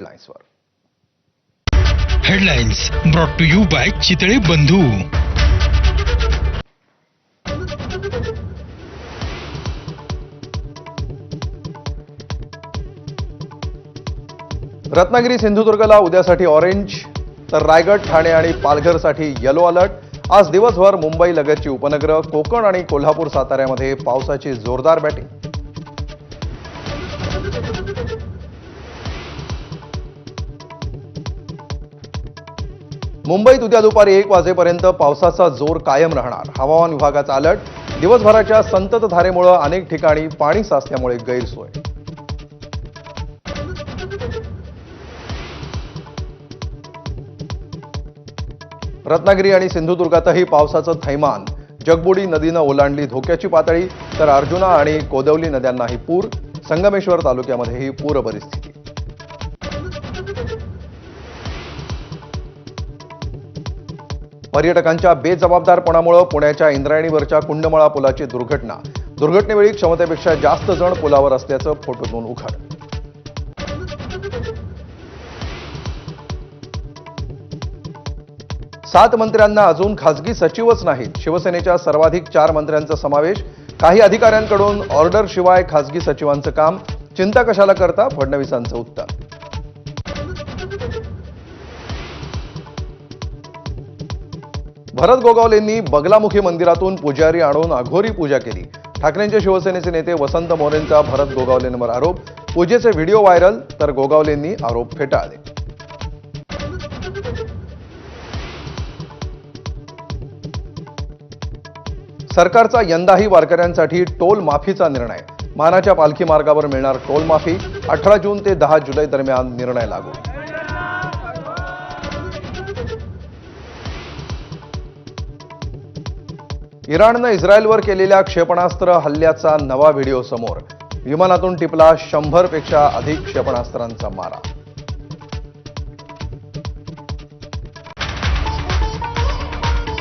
हेडलाईन्सवर. Headlines brought to you by Chitale Bandhu. Ratnagiri सिंधुदुर्गला उद्यासाठी orange, तर रायगड, ठाणे आणि पालघरसाठी येलो अलर्ट. आज दिवसभर मुंबई लगतची उपनगरं, कोकण आणि कोल्हापूर साताऱ्यामध्ये पावसाची जोरदार बॅटिंग. मुंबईत उद्या दुपारी 1 वाजेपर्यंत पावसाचा जोर कायम राहणार. हवामान विभागाचा अलर्ट. दिवसभराच्या संततधारेमुळे अनेक ठिकाणी पाणी साचल्यामुळे गैरसोय. रत्नागिरी आणि सिंधुदुर्गातही पावसाचं थैमान. जगबुडी नदीनं ओलांडली धोक्याची पातळी, तर अर्जुना आणि कोदवली नद्यांनाही पूर. संगमेश्वर तालुक्यामध्येही पूर परिस्थिती. पर्यटकांच्या बेजबाबदारपणामुळे पुण्याच्या इंद्रायणीवरच्या कुंडमळा पुलाची दुर्घटनेवेळी क्षमतेपेक्षा जास्त जण पुलावर असल्याचं फोटोतून उघड. सात मंत्र्यांना अजून खासगी सचिवच नाहीत. शिवसेनेच्या सर्वाधिक 4 मंत्र्यांचा समावेश. काही अधिकाऱ्यांकडून ऑर्डरशिवाय खासगी सचिवांचं काम. चिंता कशाला करता, फडणवीसांचं उत्तर. भरत गोगावलेंनी बगलामुखी मंदिरातून पुजारी आणून अघोरी पूजा केली. ठाकरेंचे शिवसेनेचे नेते वसंत मोरेंचा भरत गोगावलेंवर आरोप. पूजेचे व्हिडिओ व्हायरल, तर गोगावलेंनी आरोप फेटाळले. सरकारचा यंदाही वारकऱ्यांसाठी टोल माफीचा निर्णय. मानाच्या पालखी मार्गावर मिळणार टोल माफी. 18 जून ते 10 जुलै दरम्यान निर्णय लागू. इराणनं इस्रायलवर केलेल्या क्षेपणास्त्र हल्ल्याचा नवा व्हिडिओ समोर. विमानातून टिपला 100 पेक्षा अधिक क्षेपणास्त्रांचा मारा.